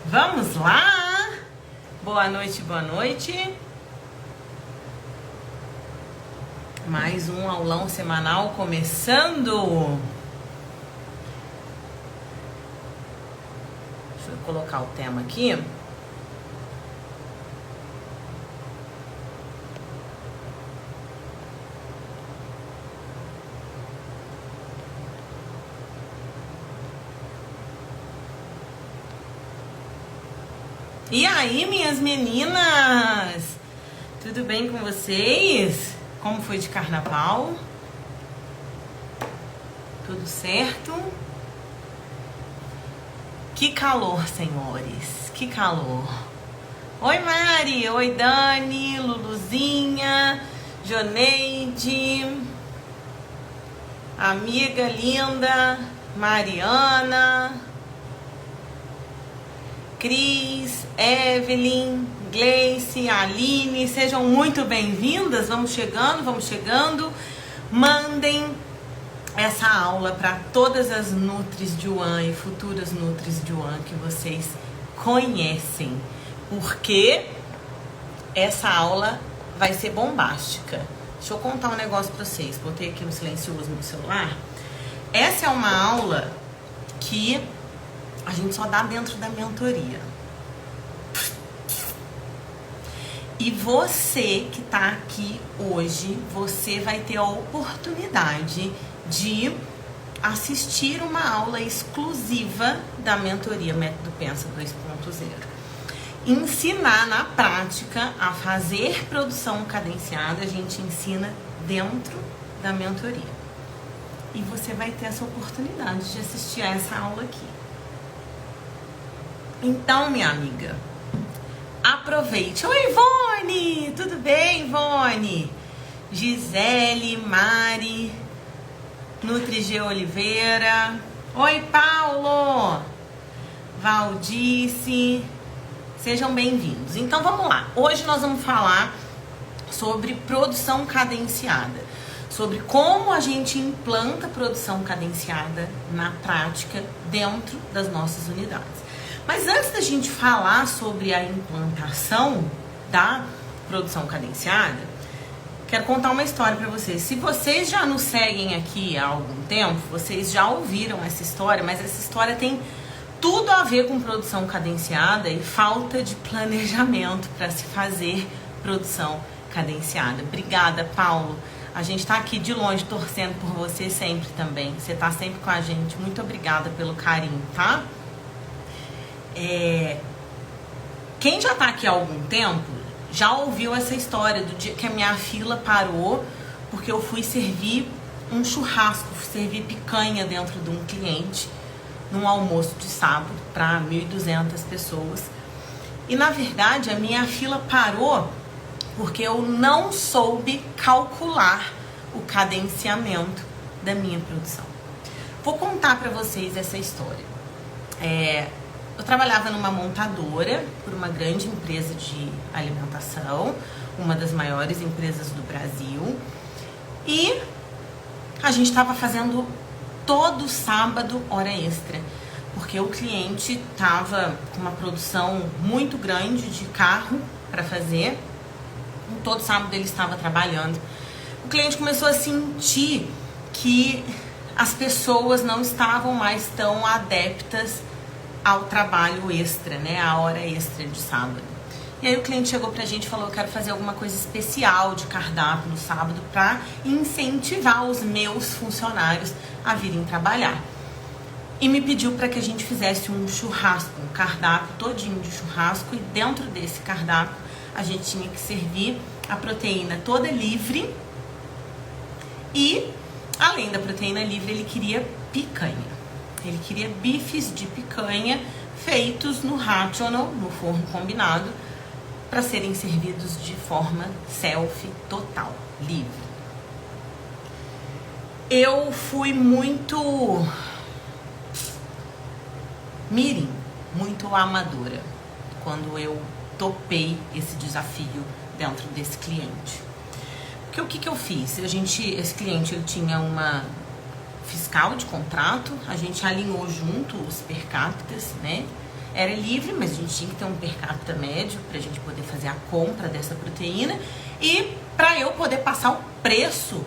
Vamos lá! Boa noite, boa noite. Mais um aulão semanal começando. Deixa eu colocar o tema aqui. E aí, minhas meninas? Tudo bem com vocês? Como foi de carnaval? Tudo certo? Que calor, senhores, que calor. Oi, Mari, oi, Dani, Luluzinha, Joneide, amiga linda, Mariana, Cris, Evelyn, Gleice, Aline, sejam muito bem-vindas. Vamos chegando. Mandem essa aula para todas as Nutris de One e futuras Nutris de One que vocês conhecem, porque essa aula vai ser bombástica. Deixa eu contar um negócio para vocês. Botei aqui no silencioso no celular. Essa é uma aula que a gente só dá dentro da mentoria. E você que tá aqui hoje, você vai ter a oportunidade de assistir uma aula exclusiva da mentoria Método Pensa 2.0. Ensinar na prática a fazer produção cadenciada, a gente ensina dentro da mentoria. E você vai ter essa oportunidade de assistir a essa aula aqui. Então, minha amiga, aproveite. Oi, Ivone! Tudo bem, Ivone? Gisele, Mari, Nutri Oliveira. Oi, Paulo! Valdice. Sejam bem-vindos. Então, vamos lá. Hoje nós vamos falar sobre produção cadenciada. Sobre como a gente implanta produção cadenciada na prática dentro das nossas unidades. Mas antes da gente falar sobre a implantação da produção cadenciada, quero contar uma história para vocês. Se vocês já nos seguem aqui há algum tempo, vocês já ouviram essa história, mas essa história tem tudo a ver com produção cadenciada e falta de planejamento para se fazer produção cadenciada. Obrigada, Paulo. A gente tá aqui de longe torcendo por você sempre também. Você tá sempre com a gente. Muito obrigada pelo carinho, tá? Quem já tá aqui há algum tempo já ouviu essa história do dia que a minha fila parou porque eu fui servir um churrasco, fui servir picanha dentro de um cliente num almoço de sábado para 1.200 pessoas. E na verdade a minha fila parou porque eu não soube calcular o cadenciamento da minha produção. Vou contar para vocês essa história. Eu trabalhava numa montadora por uma grande empresa de alimentação, uma das maiores empresas do Brasil, e a gente estava fazendo todo sábado hora extra, porque o cliente estava com uma produção muito grande de carro para fazer, e todo sábado ele estava trabalhando. O cliente começou a sentir que as pessoas não estavam mais tão adeptas ao trabalho extra, né, a hora extra de sábado. E aí o cliente chegou pra gente e falou: eu quero fazer alguma coisa especial de cardápio no sábado para incentivar os meus funcionários a virem trabalhar. E me pediu para que a gente fizesse um churrasco, um cardápio todinho de churrasco, e dentro desse cardápio a gente tinha que servir a proteína toda livre, e além da proteína livre ele queria picanha. Ele queria bifes de picanha feitos no rational, no forno combinado, para serem servidos de forma self, total, livre. Eu fui muito mirim, muito amadora, quando eu topei esse desafio dentro desse cliente. Porque o que eu fiz? Esse cliente ele tinha uma fiscal de contrato, a gente alinhou junto os per capitas, né? Era livre, mas a gente tinha que ter um per capita médio pra gente poder fazer a compra dessa proteína e pra eu poder passar o preço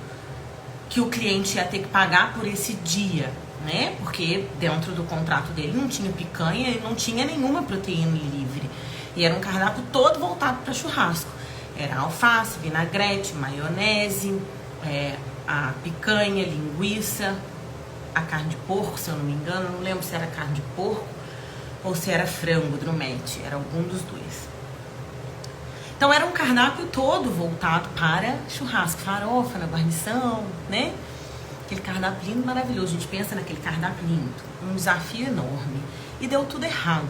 que o cliente ia ter que pagar por esse dia, né? Porque dentro do contrato dele não tinha picanha e não tinha nenhuma proteína livre. E era um cardápio todo voltado para churrasco. Era alface, vinagrete, maionese, a picanha, linguiça, a carne de porco, se eu não me engano. Eu não lembro se era carne de porco ou se era frango, drumete. Era algum dos dois. Então era um cardápio todo voltado para churrasco, farofa na guarnição, né? Aquele cardápio lindo, maravilhoso. A gente pensa naquele cardápio lindo, um desafio enorme. E deu tudo errado.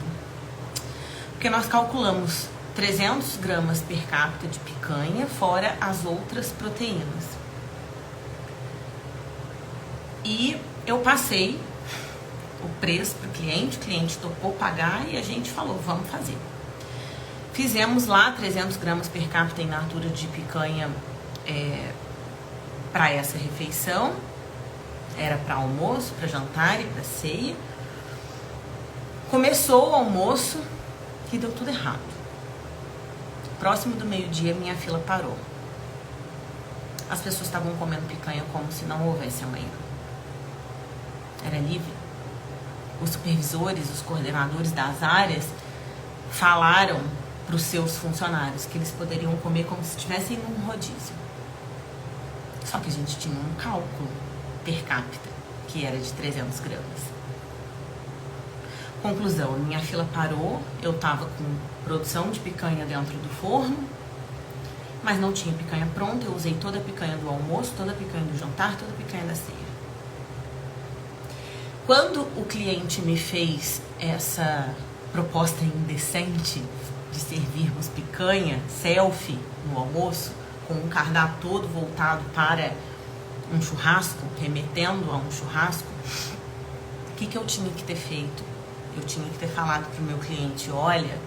Porque nós calculamos 300 gramas per capita de picanha, fora as outras proteínas. E eu passei o preço para o cliente topou pagar e a gente falou, vamos fazer. Fizemos lá 300 gramas per capita em natura de picanha para essa refeição. Era para almoço, para jantar e para ceia. Começou o almoço e deu tudo errado. Próximo do meio-dia, minha fila parou. As pessoas estavam comendo picanha como se não houvesse amanhã. Era livre. Os supervisores, os coordenadores das áreas falaram para os seus funcionários que eles poderiam comer como se estivessem num rodízio. Só que a gente tinha um cálculo per capita, que era de 300 gramas. Conclusão, minha fila parou, eu estava com produção de picanha dentro do forno, mas não tinha picanha pronta, eu usei toda a picanha do almoço, toda a picanha do jantar, toda a picanha da ceia. Quando o cliente me fez essa proposta indecente de servirmos picanha, selfie, no almoço, com um cardápio todo voltado para um churrasco, remetendo a um churrasco, o que eu tinha que ter feito? Eu tinha que ter falado para o meu cliente, olha,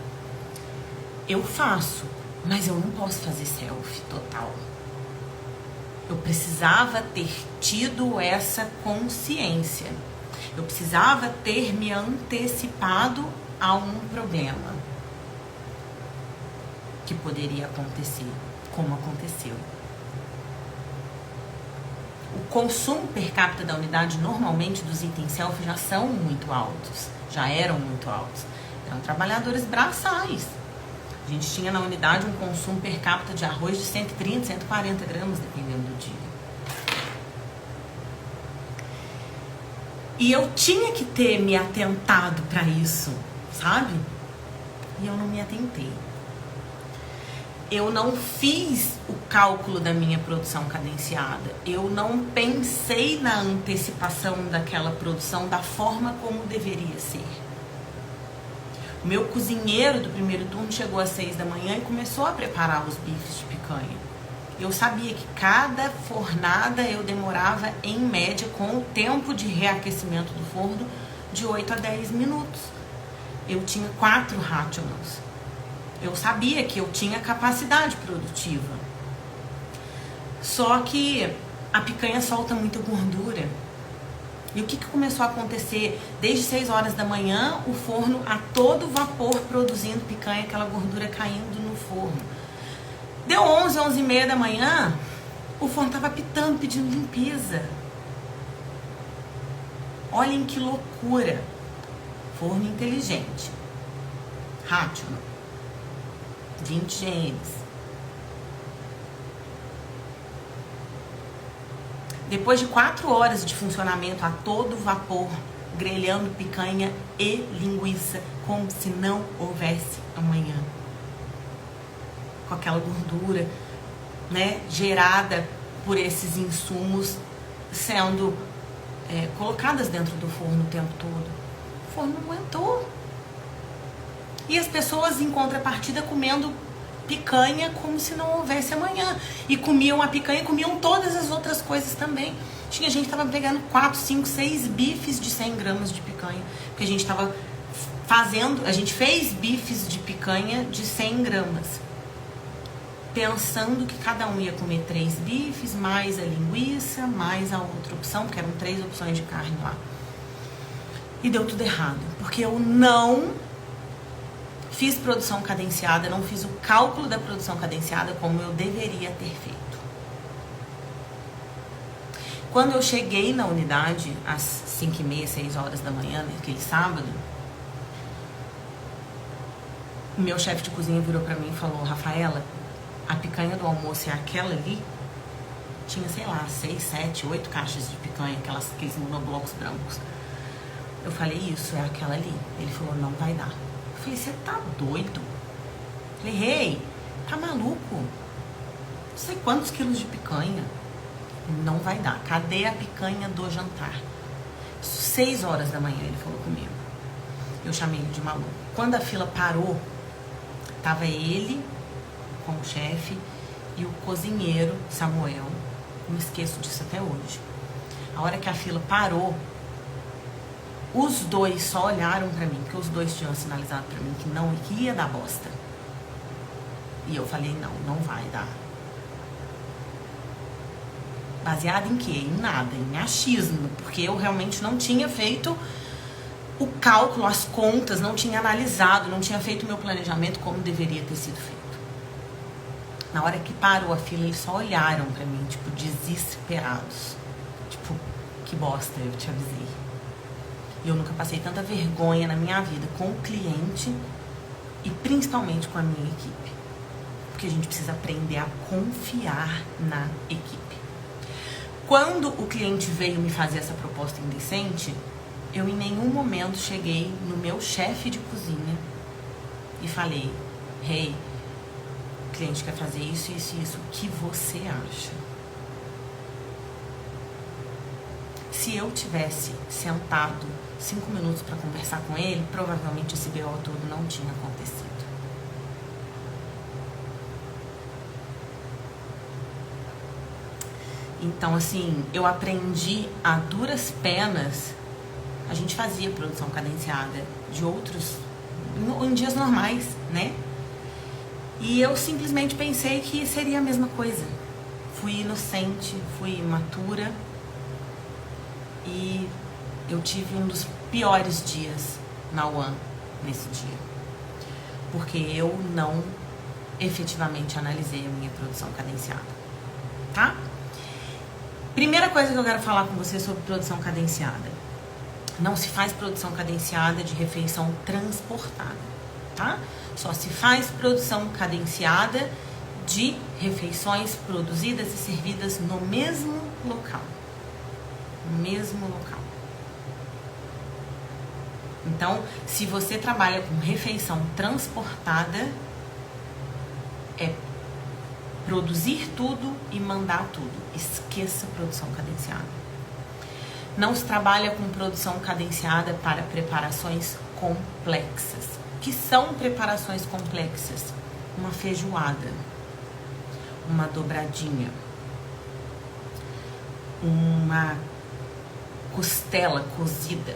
eu faço, mas eu não posso fazer selfie total. Eu precisava ter tido essa consciência. Eu precisava ter me antecipado a um problema que poderia acontecer, como aconteceu. O consumo per capita da unidade, normalmente, dos itens selfie já são muito altos, já eram muito altos. Eram trabalhadores braçais. A gente tinha na unidade um consumo per capita de arroz de 130, 140 gramas, dependendo do dia. E eu tinha que ter me atentado para isso, sabe? E eu não me atentei. Eu não fiz o cálculo da minha produção cadenciada. Eu não pensei na antecipação daquela produção da forma como deveria ser. O meu cozinheiro do primeiro turno chegou às 6 da manhã e começou a preparar os bifes de picanha. Eu sabia que cada fornada eu demorava, em média, com o tempo de reaquecimento do forno, de 8 a 10 minutos. Eu tinha 4 Hatchmans. Eu sabia que eu tinha capacidade produtiva. Só que a picanha solta muita gordura. E o que começou a acontecer? Desde 6 horas da manhã, o forno a todo vapor produzindo picanha, aquela gordura caindo no forno. Deu 11, 11 e meia da manhã, o forno estava apitando, pedindo limpeza. Olhem que loucura. Forno inteligente. Hatchman. 20 genes. Depois de 4 horas de funcionamento a todo vapor, grelhando picanha e linguiça, como se não houvesse amanhã. Com aquela gordura, né, gerada por esses insumos sendo colocadas dentro do forno o tempo todo. O forno não aguentou. E as pessoas, em contrapartida, comendo picanha como se não houvesse amanhã. E comiam a picanha e comiam todas as outras coisas também. Tinha gente que estava pegando 4, 5, 6 bifes de 100 gramas de picanha. Porque a gente estava fazendo, a gente fez bifes de picanha de 100 gramas. Pensando que cada um ia comer 3 bifes, mais a linguiça, mais a outra opção, porque eram 3 opções de carne lá. E deu tudo errado. Porque eu não Fiz produção cadenciada, não fiz o cálculo da produção cadenciada como eu deveria ter feito. Quando eu cheguei na unidade, às 5h30, 6 horas da manhã, naquele sábado, o meu chefe de cozinha virou pra mim e falou: Rafaela, a picanha do almoço é aquela ali? Tinha, sei lá, 6, 7, 8 caixas de picanha, aqueles monoblocos brancos. Eu falei: isso, é aquela ali. Ele falou: não vai dar. Eu falei: você tá doido? Eu falei: hey, tá maluco? Não sei quantos quilos de picanha. Não vai dar. Cadê a picanha do jantar? 6 horas da manhã ele falou comigo. Eu chamei ele de maluco. Quando a fila parou, tava ele com o chefe e o cozinheiro Samuel. Não esqueço disso até hoje. A hora que a fila parou, os dois só olharam pra mim, porque os dois tinham sinalizado pra mim que ia dar bosta. E eu falei: não vai dar. Baseado em quê? Em nada, em achismo, porque eu realmente não tinha feito o cálculo, as contas, não tinha analisado, não tinha feito o meu planejamento como deveria ter sido feito. Na hora que parou a fila, eles só olharam pra mim, tipo, desesperados. Tipo, que bosta, eu te avisei. E eu nunca passei tanta vergonha na minha vida com o cliente e principalmente com a minha equipe. Porque a gente precisa aprender a confiar na equipe. Quando o cliente veio me fazer essa proposta indecente, eu em nenhum momento cheguei no meu chefe de cozinha e falei: hey, o cliente quer fazer isso, isso e isso, o que você acha? Se eu tivesse sentado 5 minutos para conversar com ele, provavelmente esse BO todo não tinha acontecido. Então, assim, eu aprendi a duras penas. A gente fazia produção cadenciada de outros, em dias normais, né? E eu simplesmente pensei que seria a mesma coisa. Fui inocente, fui imatura. E eu tive um dos piores dias na UAN nesse dia. Porque eu não efetivamente analisei a minha produção cadenciada. Tá? Primeira coisa que eu quero falar com você sobre produção cadenciada. Não se faz produção cadenciada de refeição transportada, tá? Só se faz produção cadenciada de refeições produzidas e servidas no mesmo local. No mesmo local. Então, se você trabalha com refeição transportada, é produzir tudo e mandar tudo. Esqueça produção cadenciada. Não se trabalha com produção cadenciada para preparações complexas. O que são preparações complexas? Uma feijoada, uma dobradinha, uma costela cozida,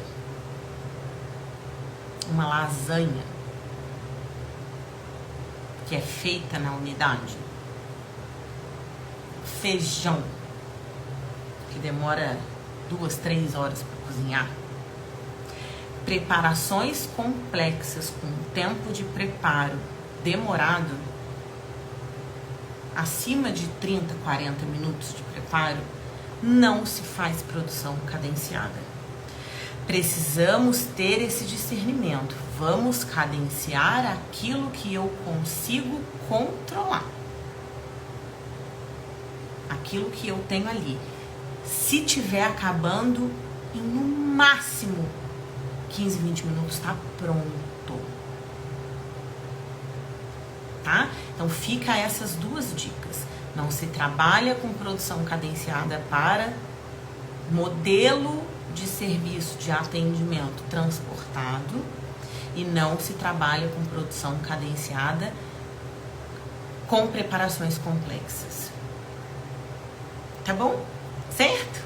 uma lasanha que é feita na unidade, feijão que demora 2, 3 horas para cozinhar. Preparações complexas com tempo de preparo demorado, acima de 30, 40 minutos de preparo, não se faz produção cadenciada. Precisamos ter esse discernimento. Vamos cadenciar aquilo que eu consigo controlar. Aquilo que eu tenho ali. Se tiver acabando em no máximo 15, 20 minutos, tá pronto. Tá? Então fica essas duas dicas. Não se trabalha com produção cadenciada para modelo de serviço de atendimento transportado e não se trabalha com produção cadenciada com preparações complexas. Tá bom? Certo?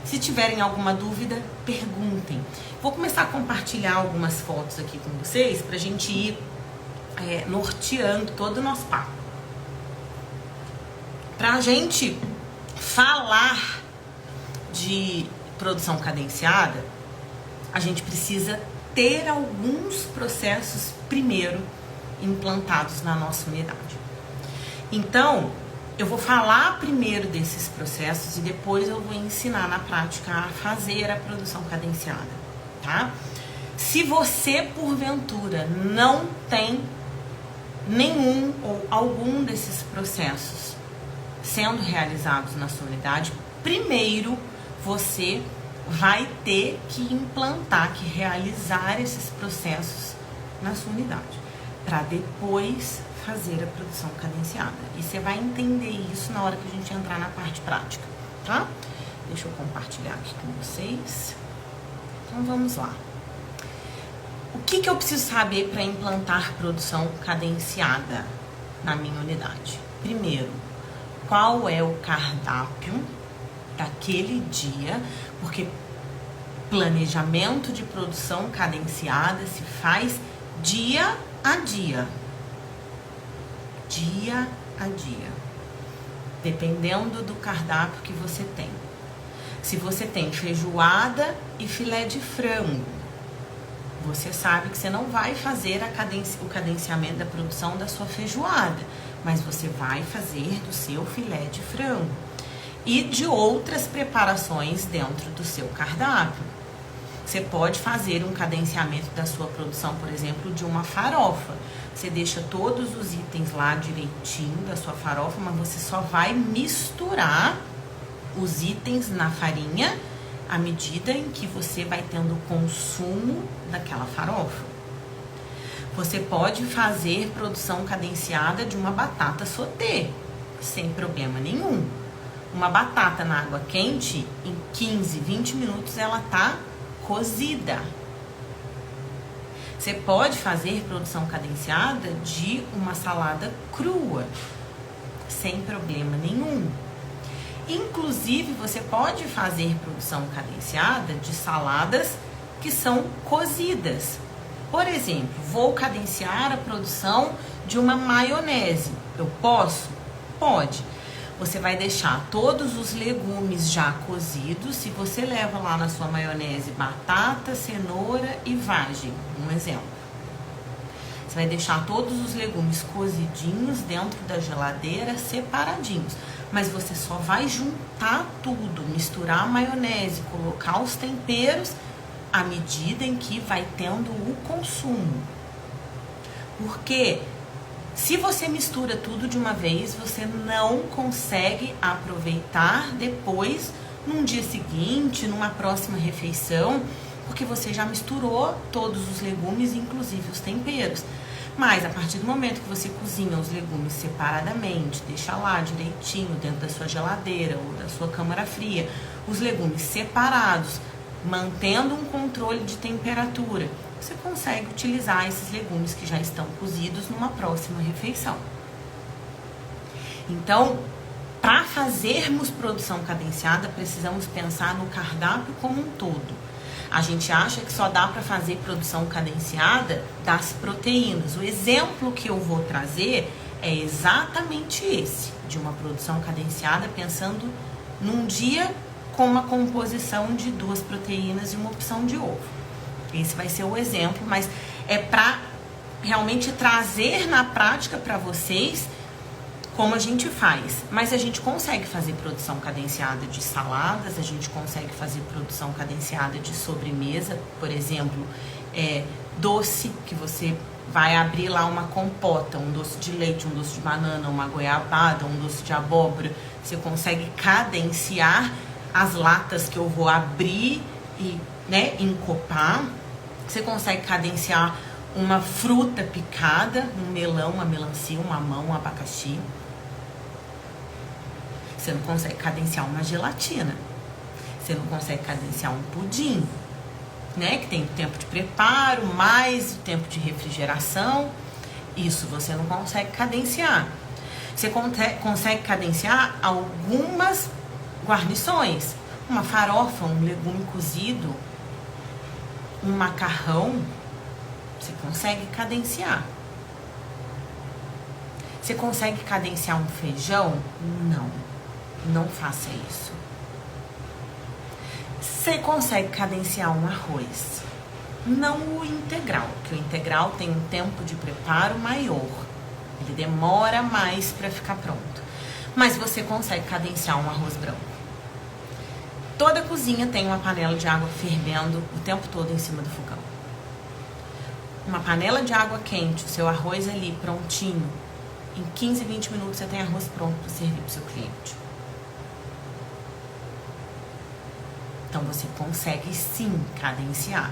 Se tiverem alguma dúvida, perguntem. Vou começar a compartilhar algumas fotos aqui com vocês pra gente ir norteando todo o nosso papo. Pra gente falar de produção cadenciada, a gente precisa ter alguns processos primeiro implantados na nossa unidade. Então, eu vou falar primeiro desses processos e depois eu vou ensinar na prática a fazer a produção cadenciada, tá? Se você, porventura, não tem nenhum ou algum desses processos sendo realizados na sua unidade, primeiro você vai ter que implantar, que realizar esses processos na sua unidade, para depois fazer a produção cadenciada. E você vai entender isso na hora que a gente entrar na parte prática, tá? Deixa eu compartilhar aqui com vocês. Então vamos lá. O que eu preciso saber para implantar produção cadenciada na minha unidade? Primeiro, qual é o cardápio daquele dia, porque planejamento de produção cadenciada se faz dia a dia. Dia a dia. Dependendo do cardápio que você tem. Se você tem feijoada e filé de frango, você sabe que você não vai fazer o cadenciamento da produção da sua feijoada, mas você vai fazer do seu filé de frango e de outras preparações dentro do seu cardápio. Você pode fazer um cadenciamento da sua produção, por exemplo, de uma farofa. Você deixa todos os itens lá direitinho da sua farofa, mas você só vai misturar os itens na farinha à medida em que você vai tendo o consumo daquela farofa. Você pode fazer produção cadenciada de uma batata sauté, sem problema nenhum. Uma batata na água quente, em 15, 20 minutos ela tá cozida. Você pode fazer produção cadenciada de uma salada crua, sem problema nenhum. Inclusive, você pode fazer produção cadenciada de saladas que são cozidas. Por exemplo, vou cadenciar a produção de uma maionese. Eu posso? Pode. Você vai deixar todos os legumes já cozidos. Se você leva lá na sua maionese batata, cenoura e vagem, um exemplo. Você vai deixar todos os legumes cozidinhos dentro da geladeira, separadinhos. Mas você só vai juntar tudo, misturar a maionese, colocar os temperos à medida em que vai tendo o consumo. Porque se você mistura tudo de uma vez, você não consegue aproveitar depois, num dia seguinte, numa próxima refeição, porque você já misturou todos os legumes, inclusive os temperos. Mas a partir do momento que você cozinha os legumes separadamente, deixa lá direitinho dentro da sua geladeira ou da sua câmara fria, os legumes separados, mantendo um controle de temperatura, você consegue utilizar esses legumes que já estão cozidos numa próxima refeição. Então, para fazermos produção cadenciada, precisamos pensar no cardápio como um todo. A gente acha que só dá para fazer produção cadenciada das proteínas. O exemplo que eu vou trazer é exatamente esse, de uma produção cadenciada pensando num dia com uma composição de 2 proteínas e uma opção de ovo. Esse vai ser o exemplo, mas é para realmente trazer na prática para vocês como a gente faz. Mas a gente consegue fazer produção cadenciada de saladas, a gente consegue fazer produção cadenciada de sobremesa, por exemplo, doce, que você vai abrir lá uma compota, um doce de leite, um doce de banana, uma goiabada, um doce de abóbora. Você consegue cadenciar as latas que eu vou abrir e, encopar. Você consegue cadenciar uma fruta picada, um melão, uma melancia, um mamão, um abacaxi. Você não consegue cadenciar uma gelatina. Você não consegue cadenciar um pudim, que tem o tempo de preparo, mais o tempo de refrigeração. Isso você não consegue cadenciar. Você consegue cadenciar algumas guarnições. Uma farofa, um legume cozido, um macarrão. Você consegue cadenciar. Você consegue cadenciar um feijão? Não faça isso. Você consegue cadenciar um arroz? Não o integral, que o integral tem um tempo de preparo maior. Ele demora mais para ficar pronto. Mas você consegue cadenciar um arroz branco. Toda cozinha tem uma panela de água fervendo o tempo todo em cima do fogão. Uma panela de água quente, o seu arroz ali prontinho. Em 15, 20 minutos você tem arroz pronto para servir para o seu cliente. Então você consegue sim cadenciar,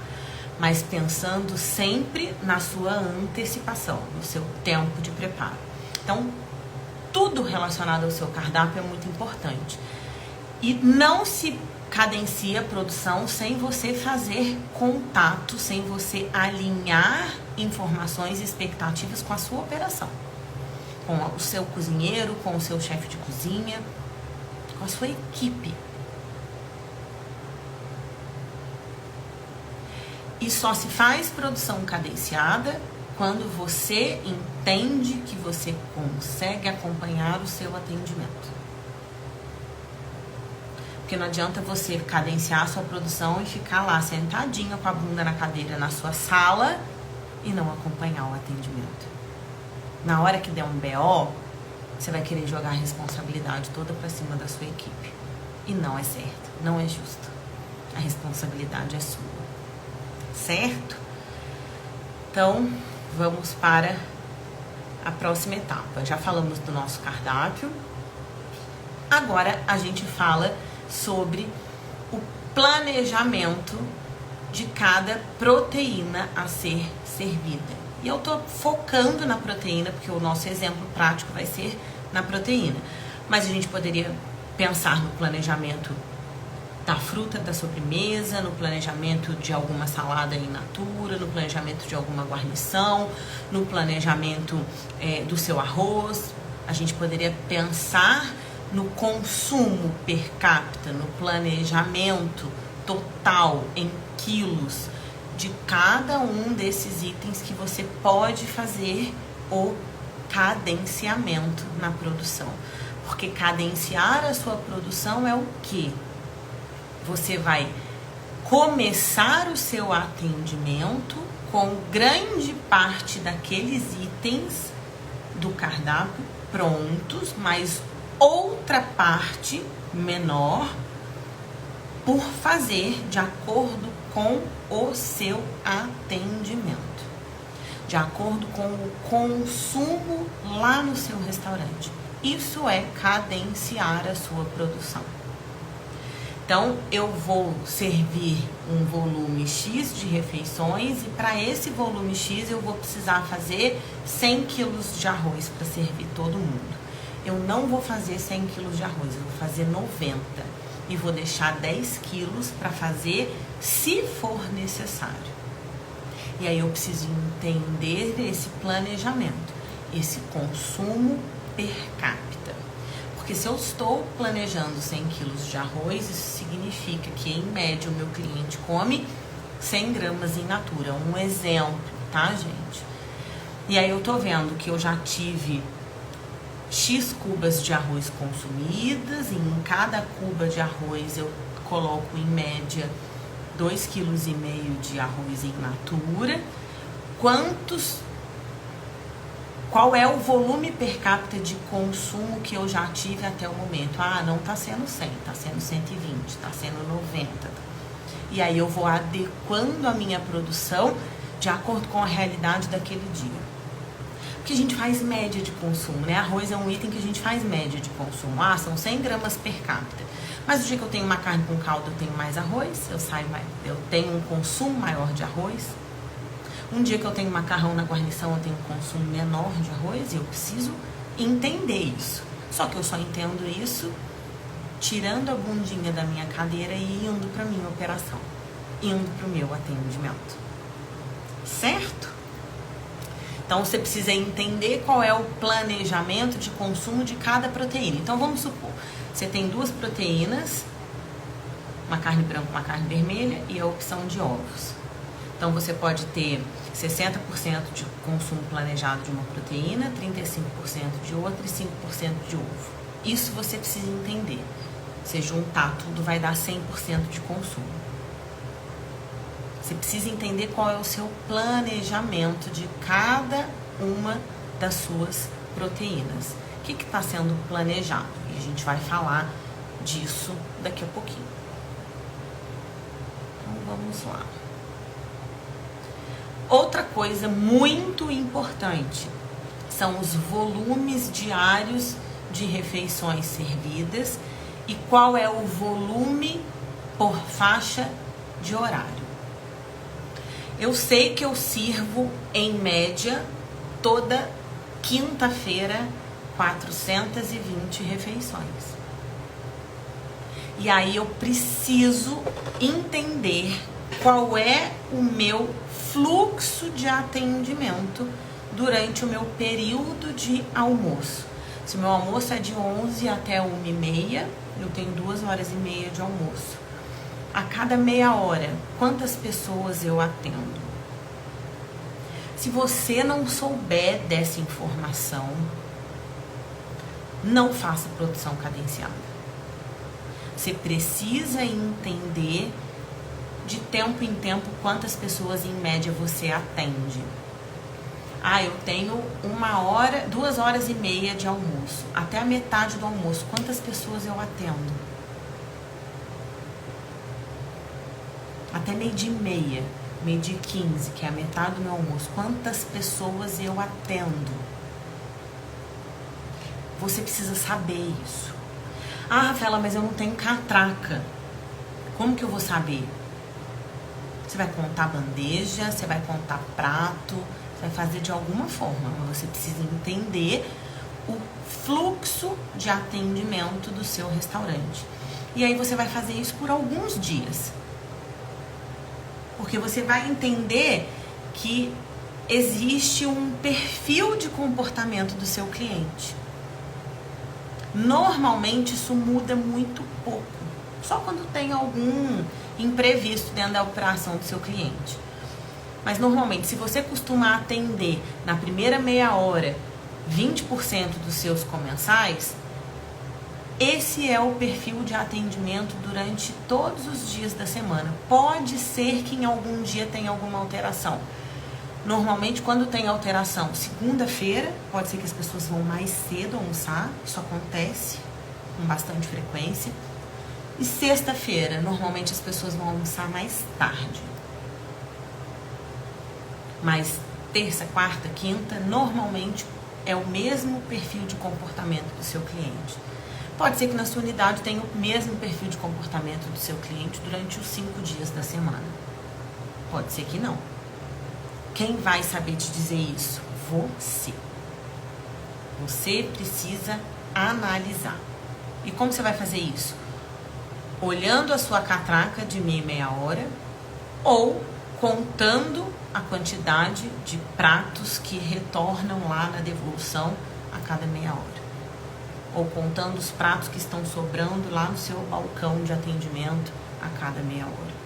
mas pensando sempre na sua antecipação, no seu tempo de preparo. Então, tudo relacionado ao seu cardápio é muito importante. E não se cadencia a produção sem você fazer contato, sem você alinhar informações e expectativas com a sua operação. Com o seu cozinheiro, com o seu chefe de cozinha, com a sua equipe. E só se faz produção cadenciada quando você entende que você consegue acompanhar o seu atendimento. Porque não adianta você cadenciar a sua produção e ficar lá sentadinha com a bunda na cadeira na sua sala e não acompanhar o atendimento. Na hora que der um BO, você vai querer jogar a responsabilidade toda para cima da sua equipe. E não é certo, não é justo. A responsabilidade é sua. Certo? Então, vamos para a próxima etapa. Já falamos do nosso cardápio. Agora a gente fala sobre o planejamento de cada proteína a ser servida. E eu tô focando na proteína, porque o nosso exemplo prático vai ser na proteína. Mas a gente poderia pensar no planejamento da fruta da sobremesa, no planejamento de alguma salada in natura, no planejamento de alguma guarnição, no planejamento do seu arroz. A gente poderia pensar no consumo per capita, no planejamento total em quilos de cada um desses itens que você pode fazer o cadenciamento na produção. Porque cadenciar a sua produção é o quê? Você vai começar o seu atendimento com grande parte daqueles itens do cardápio prontos, mas outra parte menor por fazer de acordo com o seu atendimento, de acordo com o consumo lá no seu restaurante. Isso é cadenciar a sua produção. Então, eu vou servir um volume X de refeições e para esse volume X eu vou precisar fazer 100 quilos de arroz para servir todo mundo. Eu não vou fazer 100 quilos de arroz, eu vou fazer 90 e vou deixar 10 quilos para fazer se for necessário. E aí eu preciso entender esse planejamento, esse consumo per capita. Porque se eu estou planejando 100 quilos de arroz, isso significa que, em média, o meu cliente come 100 gramas in natura. Um exemplo, tá, gente? E aí eu tô vendo que eu já tive X cubas de arroz consumidas, e em cada cuba de arroz eu coloco, em média, 2,5 kg de arroz in natura. Qual é o volume per capita de consumo que eu já tive até o momento? Ah, não tá sendo 100, tá sendo 120, tá sendo 90. E aí eu vou adequando a minha produção de acordo com a realidade daquele dia. Porque a gente faz média de consumo, né? Arroz é um item que a gente faz média de consumo. Ah, são 100 gramas per capita. Mas no dia que eu tenho uma carne com caldo, eu tenho mais arroz, eu tenho um consumo maior de arroz. Um dia que eu tenho macarrão na guarnição, eu tenho um consumo menor de arroz, e eu preciso entender isso. Só que eu só entendo isso tirando a bundinha da minha cadeira e indo para minha operação, indo para o meu atendimento. Certo? Então você precisa entender qual é o planejamento de consumo de cada proteína. Então vamos supor, você tem 2 proteínas, uma carne branca e uma carne vermelha, e a opção de ovos. Então você pode ter 60% de consumo planejado de uma proteína, 35% de outra e 5% de ovo. Isso você precisa entender. Se juntar tudo vai dar 100% de consumo. Você precisa entender qual é o seu planejamento de cada uma das suas proteínas. O que está sendo planejado? E a gente vai falar disso daqui a pouquinho. Então vamos lá. Outra coisa muito importante são os volumes diários de refeições servidas e qual é o volume por faixa de horário. Eu sei que eu sirvo, em média, toda quinta-feira, 420 refeições. E aí eu preciso entender qual é o meu fluxo de atendimento durante o meu período de almoço. Se o meu almoço é de 11 até 1h30, eu tenho 2h30 de almoço. A cada meia hora, quantas pessoas eu atendo? Se você não souber dessa informação, não faça produção cadenciada. Você precisa entender de tempo em tempo quantas pessoas em média você atende. Eu tenho 2h30 de almoço. Até a metade do almoço, quantas pessoas eu atendo? Até 12h30, 12h15, que é a metade do meu almoço, quantas pessoas eu atendo? Você precisa saber isso. Rafaela, mas eu não tenho catraca. Como que eu vou saber? Você vai contar bandeja, você vai contar prato, você vai fazer de alguma forma. Mas você precisa entender o fluxo de atendimento do seu restaurante. E aí você vai fazer isso por alguns dias. Porque você vai entender que existe um perfil de comportamento do seu cliente. Normalmente isso muda muito pouco. Só quando tem algum imprevisto dentro da operação do seu cliente. Mas normalmente, se você costuma atender na primeira meia hora 20% dos seus comensais, esse é o perfil de atendimento durante todos os dias da semana. Pode ser que em algum dia tenha alguma alteração. Normalmente, quando tem alteração, segunda-feira, pode ser que as pessoas vão mais cedo almoçar. Isso acontece com bastante frequência. E sexta-feira, normalmente as pessoas vão almoçar mais tarde. Mas terça, quarta, quinta, normalmente é o mesmo perfil de comportamento do seu cliente. Pode ser que na sua unidade tenha o mesmo perfil de comportamento do seu cliente durante os 5 dias da semana. Pode ser que não. Quem vai saber te dizer isso? Você. Você precisa analisar. E como você vai fazer isso? Olhando a sua catraca de meia hora ou contando a quantidade de pratos que retornam lá na devolução a cada meia hora. Ou contando os pratos que estão sobrando lá no seu balcão de atendimento a cada meia hora.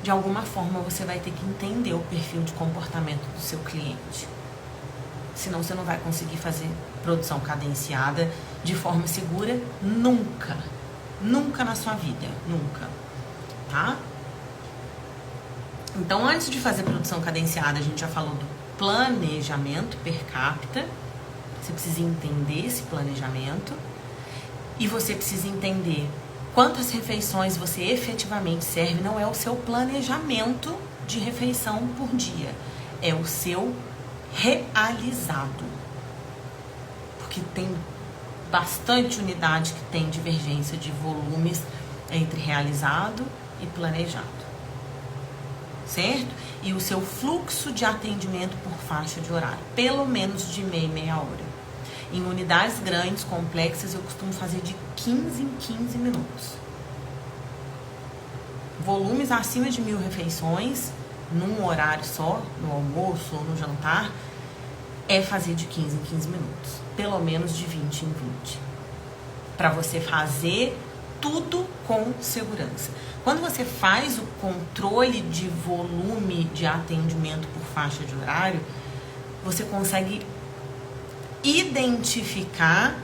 De alguma forma você vai ter que entender o perfil de comportamento do seu cliente. Senão você não vai conseguir fazer produção cadenciada de forma segura nunca. Nunca na sua vida. Nunca. Tá? Então, antes de fazer produção cadenciada, a gente já falou do planejamento per capita. Você precisa entender esse planejamento e você precisa entender quantas refeições você efetivamente serve. Não é o seu planejamento de refeição por dia, é o seu realizado. Porque tem bastante unidade que tem divergência de volumes entre realizado e planejado. Certo? E o seu fluxo de atendimento por faixa de horário, pelo menos de meia hora. Em unidades grandes, complexas, eu costumo fazer de 15 em 15 minutos. Volumes acima de 1.000 refeições, num horário só, no almoço ou no jantar, é fazer de 15 em 15 minutos. Pelo menos de 20 em 20. Para você fazer tudo com segurança. Quando você faz o controle de volume de atendimento por faixa de horário, você consegue identificar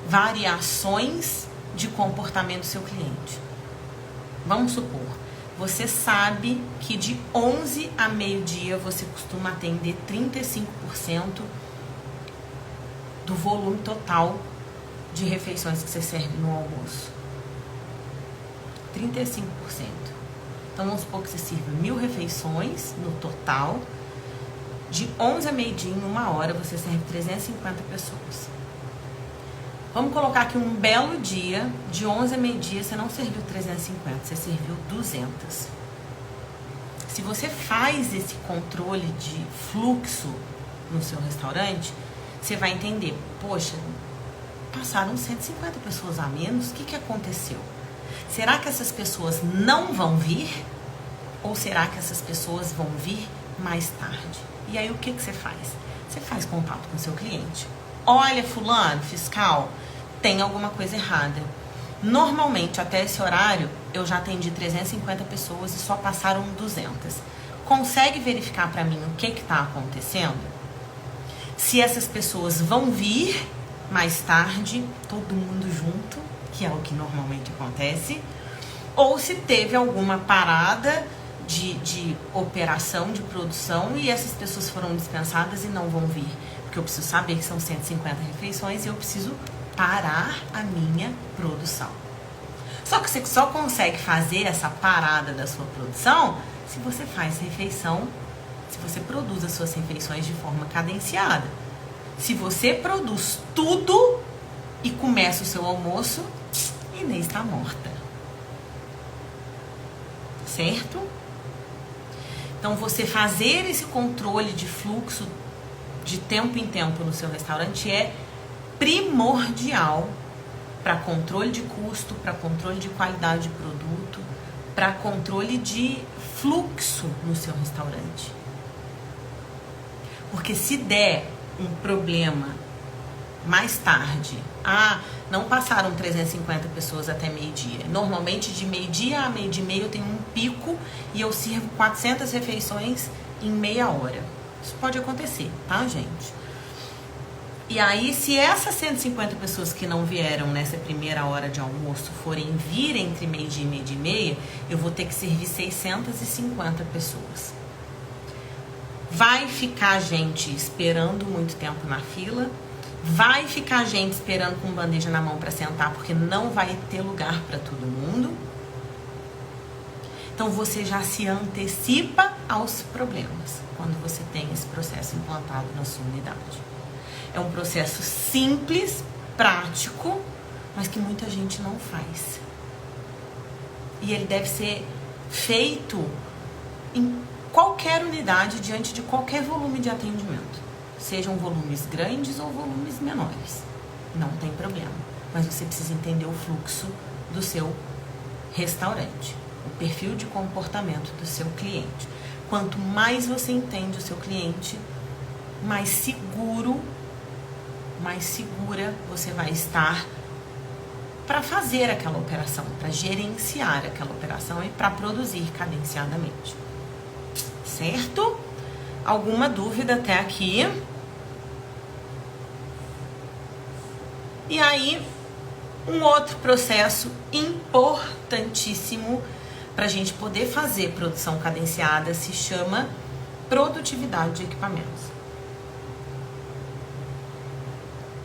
variações de comportamento do seu cliente. Vamos supor, Você sabe que de 11 a meio-dia você costuma atender 35% do volume total de refeições que você serve no almoço. 35%. Então vamos supor que você sirva 1.000 refeições no total. De 11 a meio-dia, em 1 hora, você serve 350 pessoas. Vamos colocar aqui um belo dia, de 11 a meio-dia, você não serviu 350, você serviu 200. Se você faz esse controle de fluxo no seu restaurante, você vai entender, poxa, passaram 150 pessoas a menos, o que aconteceu? Será que essas pessoas não vão vir? Ou será que essas pessoas vão vir mais tarde? E aí o que você faz? Você faz contato com o seu cliente. Olha, fulano, fiscal, tem alguma coisa errada. Normalmente, até esse horário, eu já atendi 350 pessoas e só passaram 200. Consegue verificar para mim o que está acontecendo? Se essas pessoas vão vir mais tarde, todo mundo junto, que é o que normalmente acontece, ou se teve alguma parada de operação, de produção, e essas pessoas foram dispensadas e não vão vir. Porque eu preciso saber que são 150 refeições e eu preciso parar a minha produção. Só que você só consegue fazer essa parada da sua produção se você faz refeição, se você produz as suas refeições de forma cadenciada. Se você produz tudo e começa o seu almoço, Inês está morta. Certo? Então, você fazer esse controle de fluxo de tempo em tempo no seu restaurante é primordial para controle de custo, para controle de qualidade de produto, para controle de fluxo no seu restaurante. Porque se der um problema mais tarde, não passaram 350 pessoas até meio-dia. Normalmente, de meio-dia a meio-dia e meio, eu tenho um pico e eu sirvo 400 refeições em meia hora. Isso pode acontecer, tá, gente? E aí, se essas 150 pessoas que não vieram nessa primeira hora de almoço forem vir entre meio-dia e meio-dia e meia, eu vou ter que servir 650 pessoas. Vai ficar gente esperando muito tempo na fila. Vai ficar gente esperando com bandeja na mão para sentar, porque não vai ter lugar para todo mundo. Então você já se antecipa aos problemas quando você tem esse processo implantado na sua unidade. É um processo simples, prático, mas que muita gente não faz. E ele deve ser feito em qualquer unidade, diante de qualquer volume de atendimento. Sejam volumes grandes ou volumes menores. Não tem problema. Mas você precisa entender o fluxo do seu restaurante, o perfil de comportamento do seu cliente. Quanto mais você entende o seu cliente, mais seguro, mais segura você vai estar para fazer aquela operação, para gerenciar aquela operação e para produzir cadenciadamente. Certo? Alguma dúvida até aqui? E aí, um outro processo importantíssimo para a gente poder fazer produção cadenciada se chama produtividade de equipamentos.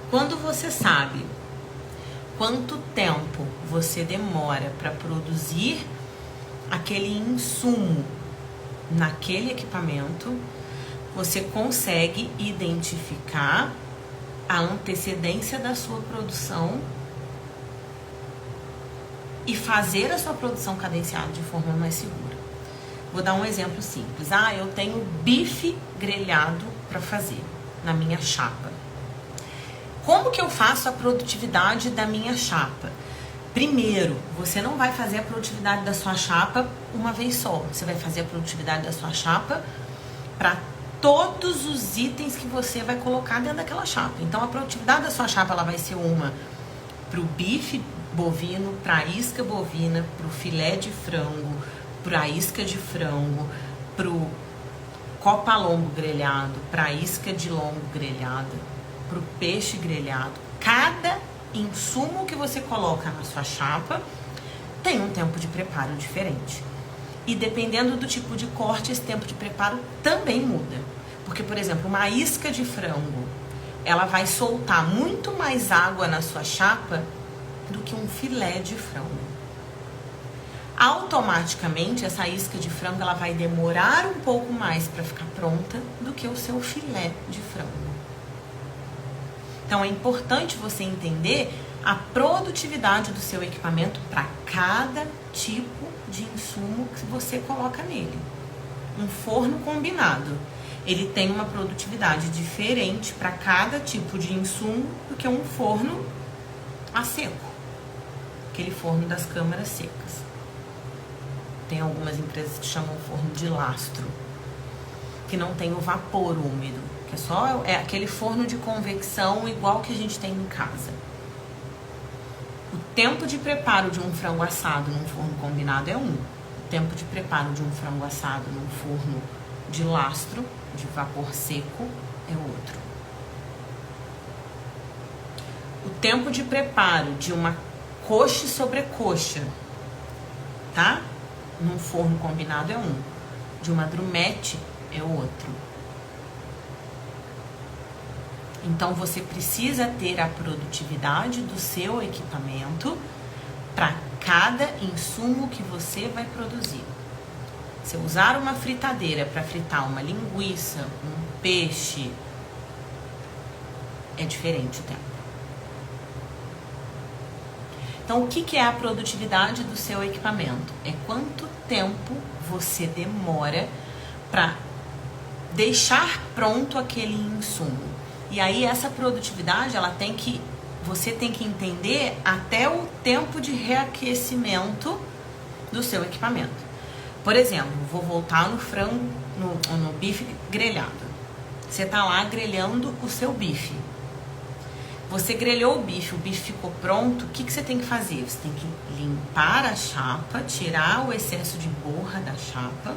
Quando você sabe quanto tempo você demora para produzir aquele insumo naquele equipamento, você consegue identificar a antecedência da sua produção e fazer a sua produção cadenciada de forma mais segura. Vou dar um exemplo simples. Eu tenho bife grelhado para fazer na minha chapa. Como que eu faço a produtividade da minha chapa? Primeiro, você não vai fazer a produtividade da sua chapa uma vez só. Você vai fazer a produtividade da sua chapa para todos os itens que você vai colocar dentro daquela chapa. Então, a produtividade da sua chapa ela vai ser uma para o bife bovino, para a isca bovina, para o filé de frango, para a isca de frango, para o copa-lombo grelhado, para a isca de lombo grelhada, para o peixe grelhado. Cada insumo que você coloca na sua chapa tem um tempo de preparo diferente. E dependendo do tipo de corte, esse tempo de preparo também muda. Porque, por exemplo, uma isca de frango, ela vai soltar muito mais água na sua chapa do que um filé de frango. Automaticamente, essa isca de frango ela vai demorar um pouco mais para ficar pronta do que o seu filé de frango. Então, é importante você entender a produtividade do seu equipamento para cada tipo de insumo que você coloca nele. Um forno combinado, ele tem uma produtividade diferente para cada tipo de insumo do que um forno a seco, aquele forno das câmaras secas. Tem algumas empresas que chamam forno de lastro, que não tem o vapor úmido, que é aquele forno de convecção igual que a gente tem em casa. O tempo de preparo de um frango assado num forno combinado é um. O tempo de preparo de um frango assado num forno de lastro, de vapor seco, é outro. O tempo de preparo de uma coxa e sobrecoxa, tá? Num forno combinado é um. De uma drumete é outro. Então, você precisa ter a produtividade do seu equipamento para cada insumo que você vai produzir. Se eu usar uma fritadeira para fritar uma linguiça, um peixe, é diferente o tempo. Então, o que é a produtividade do seu equipamento? É quanto tempo você demora para deixar pronto aquele insumo. E aí, essa produtividade, você tem que entender até o tempo de reaquecimento do seu equipamento. Por exemplo, vou voltar no frango, no bife grelhado. Você está lá grelhando o seu bife. Você grelhou o bife ficou pronto, o que você tem que fazer? Você tem que limpar a chapa, tirar o excesso de borra da chapa,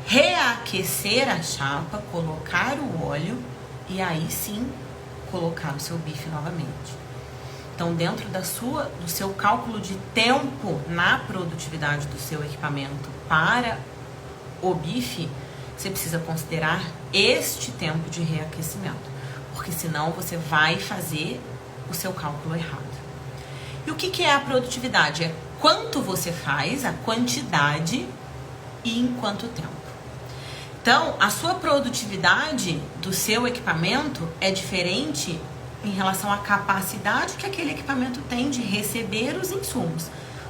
reaquecer a chapa, colocar o óleo e aí sim colocar o seu bife novamente. Então, dentro do seu cálculo de tempo na produtividade do seu equipamento para o bife, você precisa considerar este tempo de reaquecimento, porque senão você vai fazer o seu cálculo errado. E o que é a produtividade? É quanto você faz, a quantidade e em quanto tempo. Então, a sua produtividade do seu equipamento é diferente em relação à capacidade que aquele equipamento tem de receber os insumos.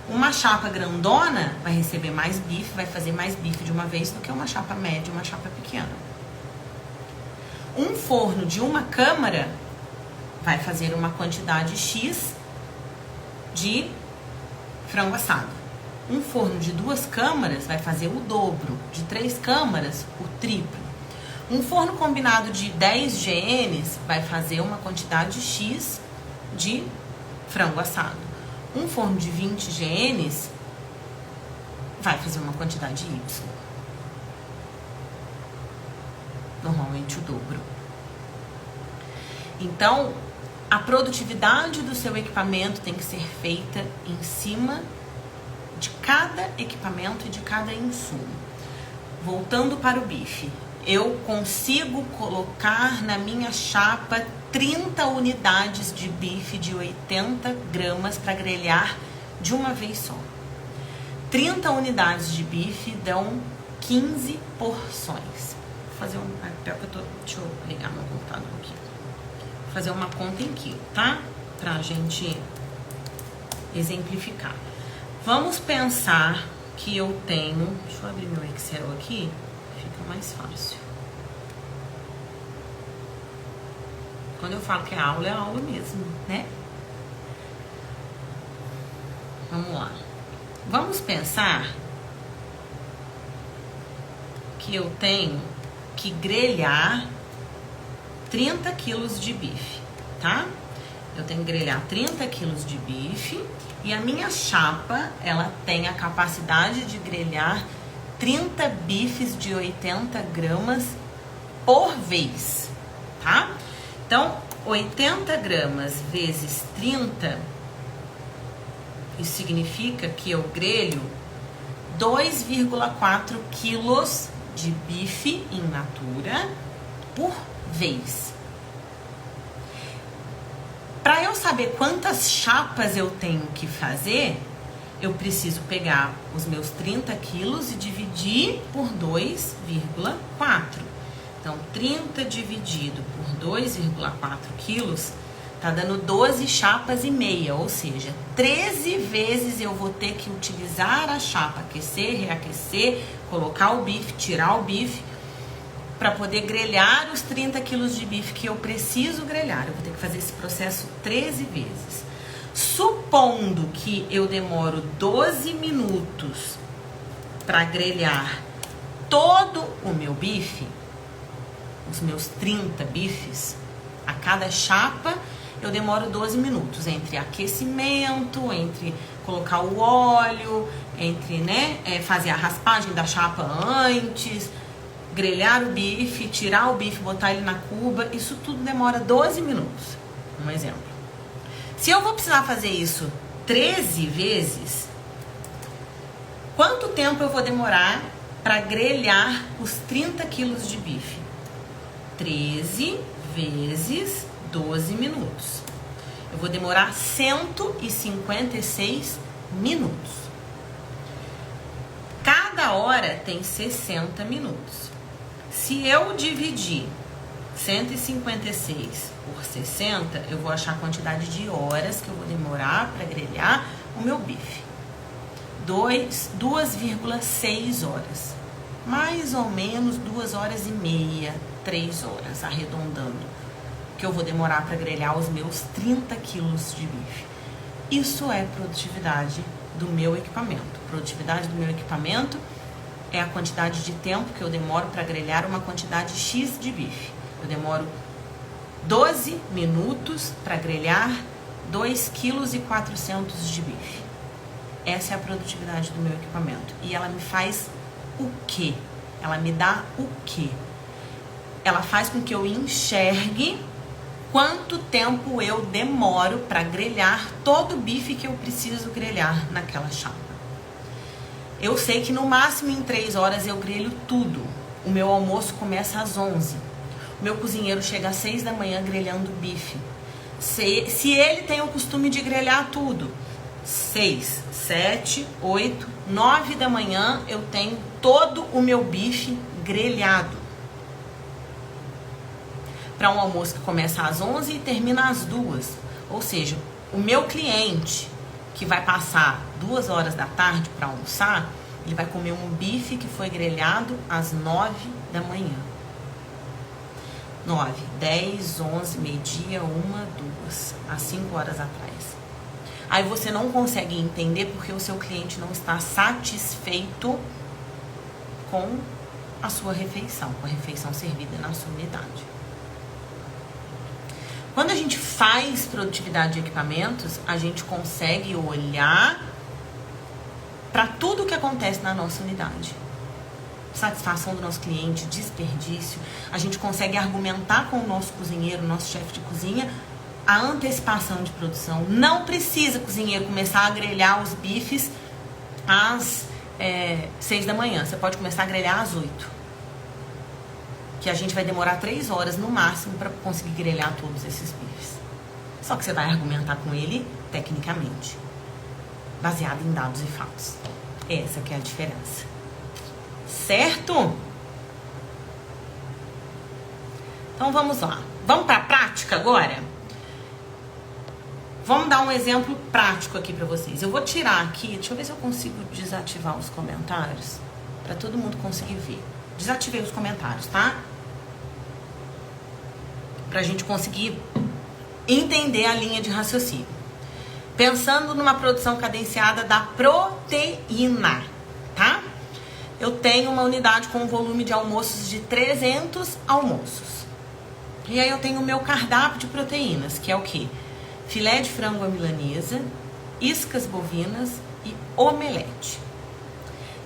Uma chapa grandona vai receber mais bife, vai fazer mais bife de uma vez do que uma chapa média, uma chapa pequena. Um forno de uma câmara vai fazer uma quantidade X de frango assado. Um forno de 2 câmaras vai fazer o dobro, de 3 câmaras, o triplo. Um forno combinado de 10 GNs vai fazer uma quantidade X de frango assado. Um forno de 20 GNs vai fazer uma quantidade Y. Normalmente o dobro. Então, a produtividade do seu equipamento tem que ser feita em cima de cada equipamento e de cada insumo. Voltando para o bife, eu consigo colocar na minha chapa 30 unidades de bife de 80 gramas para grelhar de uma vez só. 30 unidades de bife dão 15 porções. Vou fazer deixa eu ligar meu computador aqui. Vou fazer uma conta em quilo, tá? Pra gente exemplificar. Vamos pensar que eu tenho... Deixa eu abrir meu Excel aqui, fica mais fácil. Quando eu falo que é aula mesmo, né? Vamos lá. Vamos pensar que eu tenho que grelhar 30 quilos de bife, tá? Eu tenho que grelhar 30 quilos de bife e a minha chapa, ela tem a capacidade de grelhar 30 bifes de 80 gramas por vez, tá? Então, 80 gramas vezes 30, isso significa que eu grelho 2,4 quilos de bife in natura por vez. Para eu saber quantas chapas eu tenho que fazer, eu preciso pegar os meus 30 quilos e dividir por 2,4. Então, 30 dividido por 2,4 quilos tá dando 12 chapas e meia, ou seja, 13 vezes eu vou ter que utilizar a chapa, aquecer, reaquecer, colocar o bife, tirar o bife, para poder grelhar os 30 quilos de bife que eu preciso grelhar. Eu vou ter que fazer esse processo 13 vezes. Supondo que eu demoro 12 minutos para grelhar todo o meu bife, os meus 30 bifes, a cada chapa eu demoro 12 minutos, entre aquecimento, entre colocar o óleo, entre fazer a raspagem da chapa antes, grelhar o bife, tirar o bife, botar ele na cuba, isso tudo demora 12 minutos, um exemplo. Se eu vou precisar fazer isso 13 vezes, quanto tempo eu vou demorar para grelhar os 30 quilos de bife? 13 vezes 12 minutos. Eu vou demorar 156 minutos. Cada hora tem 60 minutos. Se eu dividir 156 por 60, eu vou achar a quantidade de horas que eu vou demorar para grelhar o meu bife. 2,6 horas. Mais ou menos 2 horas e meia, 3 horas, arredondando, que eu vou demorar para grelhar os meus 30 quilos de bife. Isso é produtividade do meu equipamento. Produtividade do meu equipamento é a quantidade de tempo que eu demoro para grelhar uma quantidade X de bife. Eu demoro 12 minutos para grelhar 2,4 kg de bife. Essa é a produtividade do meu equipamento. E ela me faz o quê? Ela me dá o quê? Ela faz com que eu enxergue quanto tempo eu demoro para grelhar todo o bife que eu preciso grelhar naquela chapa. Eu sei que no máximo em 3 horas eu grelho tudo. O meu almoço começa às 11. O meu cozinheiro chega às 6 da manhã grelhando bife. Se ele tem o costume de grelhar tudo, 6, 7, 8, 9 da manhã eu tenho todo o meu bife grelhado. Para um almoço que começa às 11 e termina às 2. Ou seja, o meu cliente que vai passar 2 horas da tarde para almoçar, ele vai comer um bife que foi grelhado às 9 da manhã. 9, 10, 11, meio-dia, 1, 2, às 5 horas atrás. Aí você não consegue entender porque o seu cliente não está satisfeito com a sua refeição, com a refeição servida na sua unidade. Quando a gente faz produtividade de equipamentos, a gente consegue olhar para tudo o que acontece na nossa unidade. Satisfação do nosso cliente, desperdício. A gente consegue argumentar com o nosso cozinheiro, nosso chefe de cozinha, a antecipação de produção. Não precisa, cozinheiro, começar a grelhar os bifes às 6 da manhã. Você pode começar a grelhar às 8. Que a gente vai demorar 3 horas no máximo para conseguir grelhar todos esses bifes. Só que você vai argumentar com ele tecnicamente, baseado em dados e fatos. Essa que é a diferença. Certo? Então vamos lá. Vamos para a prática agora? Vamos dar um exemplo prático aqui para vocês. Eu vou tirar aqui, deixa eu ver se eu consigo desativar os comentários, para todo mundo conseguir ver. Desativei os comentários, tá? Pra gente conseguir entender a linha de raciocínio. Pensando numa produção cadenciada da proteína, tá? Eu tenho uma unidade com um volume de almoços de 300 almoços. E aí eu tenho o meu cardápio de proteínas, que é o quê? Filé de frango à milanesa, iscas bovinas e omelete.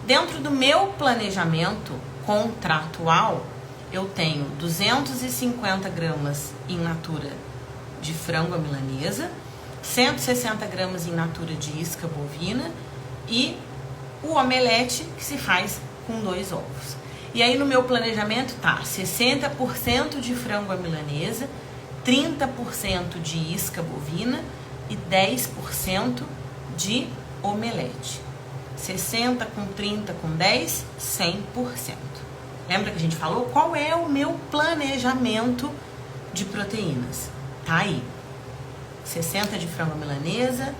Dentro do meu planejamento contratual, eu tenho 250 gramas in natura de frango à milanesa, 160 gramas in natura de isca bovina e o omelete, que se faz com 2 ovos. E aí no meu planejamento tá 60% de frango à milanesa, 30% de isca bovina e 10% de omelete. 60 com 30 com 10, 100%. Lembra que a gente falou? Qual é o meu planejamento de proteínas? Tá aí. 60 de frango à milanesa,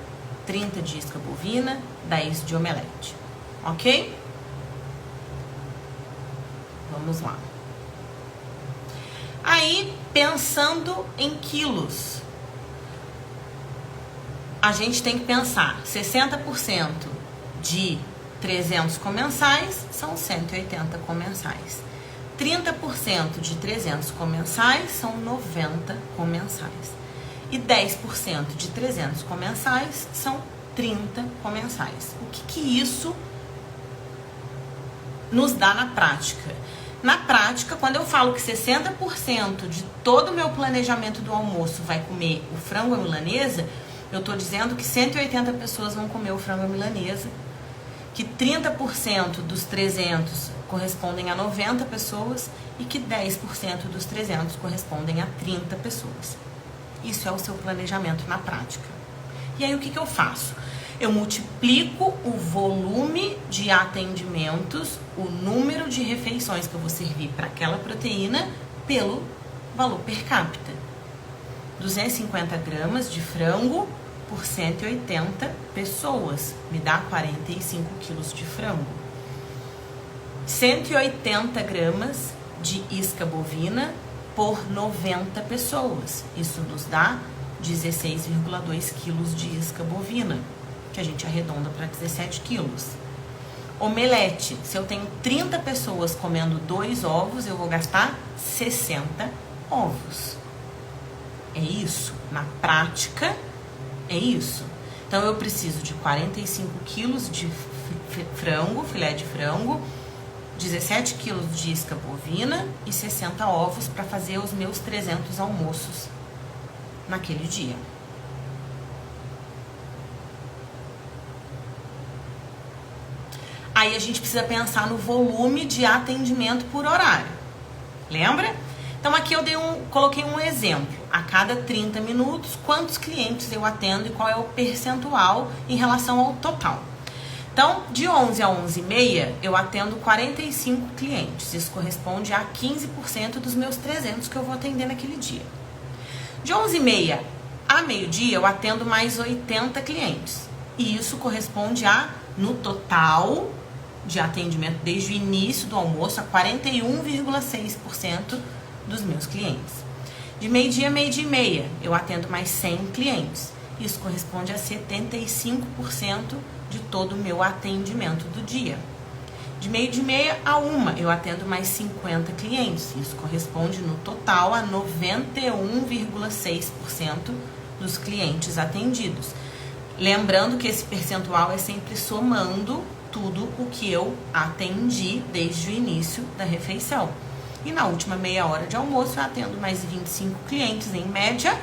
30 de isca bovina, 10 de omelete. Ok? Vamos lá. Aí, pensando em quilos, a gente tem que pensar 60% de 300 comensais são 180 comensais. 30% de 300 comensais são 90 comensais. E 10% de 300 comensais são 30 comensais. O que isso nos dá na prática? Na prática, quando eu falo que 60% de todo o meu planejamento do almoço vai comer o frango à milanesa, eu estou dizendo que 180 pessoas vão comer o frango à milanesa, que 30% dos 300 correspondem a 90 pessoas e que 10% dos 300 correspondem a 30 pessoas. Isso é o seu planejamento na prática. E aí o que eu faço? Eu multiplico o volume de atendimentos, o número de refeições que eu vou servir para aquela proteína pelo valor per capita. 250 gramas de frango por 180 pessoas, me dá 45 quilos de frango. 180 gramas de isca bovina por 90 pessoas, isso nos dá 16,2 quilos de isca bovina, que a gente arredonda para 17 quilos. Omelete, se eu tenho 30 pessoas comendo 2 ovos, eu vou gastar 60 ovos. É isso, na prática é isso. Então eu preciso de 45 quilos de frango, filé de frango, 17 quilos de isca bovina e 60 ovos para fazer os meus 300 almoços naquele dia. Aí a gente precisa pensar no volume de atendimento por horário. Lembra? Então aqui eu coloquei um exemplo. A cada 30 minutos, quantos clientes eu atendo e qual é o percentual em relação ao total. Então, de 11 a 11h30, eu atendo 45 clientes. Isso corresponde a 15% dos meus 300 que eu vou atender naquele dia. De 11h30 a meio-dia, eu atendo mais 80 clientes. E isso corresponde a, no total de atendimento desde o início do almoço, a 41,6% dos meus clientes. De meio-dia a meio-dia e meia, eu atendo mais 100 clientes. Isso corresponde a 75% de todo o meu atendimento do dia. De meio-dia e meia a 1, eu atendo mais 50 clientes. Isso corresponde no total a 91,6% dos clientes atendidos. Lembrando que esse percentual é sempre somando tudo o que eu atendi desde o início da refeição. E na última meia hora de almoço eu atendo mais 25 clientes em média,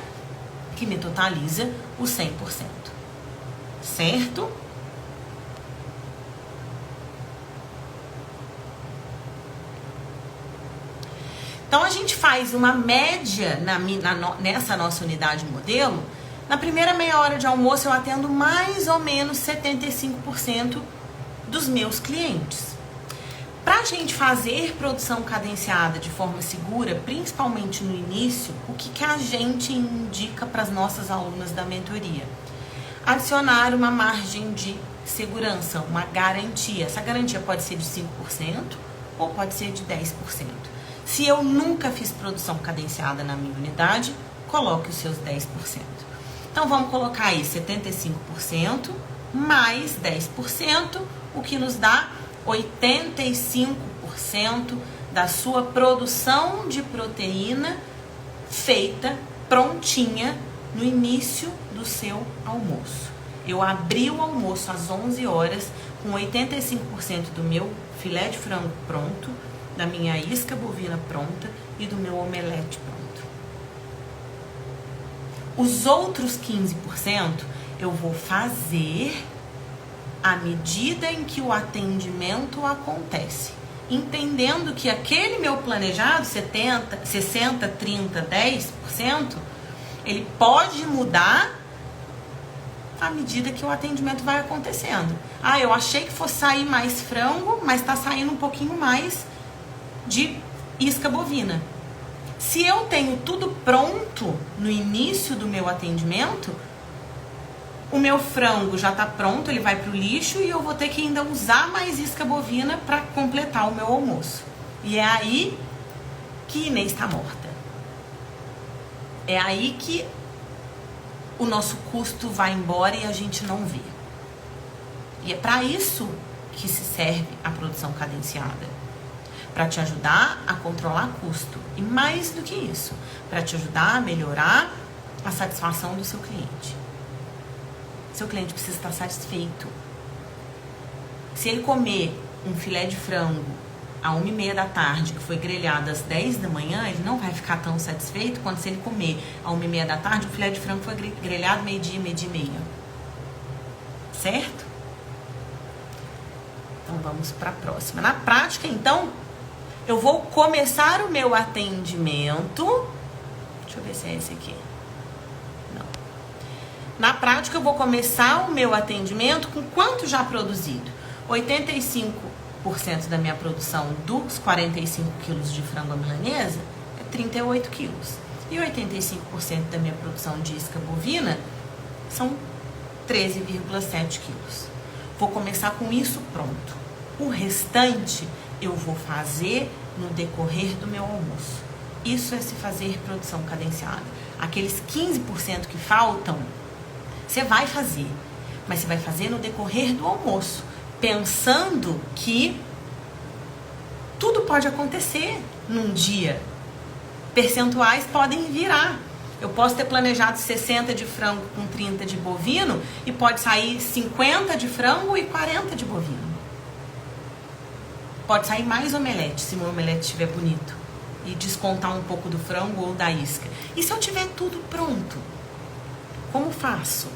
que me totaliza os 100%. Certo? Então a gente faz uma média nessa nossa unidade modelo. Na primeira meia hora de almoço eu atendo mais ou menos 75% dos meus clientes. Para a gente fazer produção cadenciada de forma segura, principalmente no início, o que a gente indica para as nossas alunas da mentoria? Adicionar uma margem de segurança, uma garantia. Essa garantia pode ser de 5% ou pode ser de 10%. Se eu nunca fiz produção cadenciada na minha unidade, coloque os seus 10%. Então vamos colocar aí 75% mais 10%, o que nos dá 85% da sua produção de proteína feita, prontinha, no início do seu almoço. Eu abri o almoço às 11 horas com 85% do meu filé de frango pronto, da minha isca bovina pronta e do meu omelete pronto. Os outros 15% eu vou fazer à medida em que o atendimento acontece. Entendendo que aquele meu planejado, 70, 60, 30, 10%, ele pode mudar à medida que o atendimento vai acontecendo. Ah, eu achei que fosse sair mais frango, mas tá saindo um pouquinho mais de isca bovina. Se eu tenho tudo pronto no início do meu atendimento, o meu frango já tá pronto, ele vai pro lixo e eu vou ter que ainda usar mais isca bovina para completar o meu almoço. E é aí que Inês está morta. É aí que o nosso custo vai embora e a gente não vê. E é para isso que se serve a produção cadenciada. Para te ajudar a controlar custo. E mais do que isso, para te ajudar a melhorar a satisfação do seu cliente. Seu cliente precisa estar satisfeito. Se ele comer um filé de frango à 1h30 da tarde, que foi grelhado às 10 da manhã, ele não vai ficar tão satisfeito quanto se ele comer à 1h30 da tarde, o filé de frango foi grelhado meio-dia, meio-dia e meia. Certo? Então vamos para a próxima. Na prática, então, eu vou começar o meu atendimento. Deixa eu ver se é esse aqui. Não. Na prática, eu vou começar o meu atendimento com quanto já produzido? 85% da minha produção dos 45 quilos de frango à milanesa é 38 quilos. E 85% da minha produção de isca bovina são 13,7 quilos. Vou começar com isso pronto. O restante eu vou fazer no decorrer do meu almoço. Isso é se fazer produção cadenciada. Aqueles 15% que faltam, você vai fazer, mas você vai fazer no decorrer do almoço, pensando que tudo pode acontecer num dia. Percentuais podem virar. Eu posso ter planejado 60 de frango com 30 de bovino e pode sair 50 de frango e 40 de bovino. Pode sair mais omelete, se o meu omelete estiver bonito. E descontar um pouco do frango ou da isca. E se eu tiver tudo pronto? Como faço?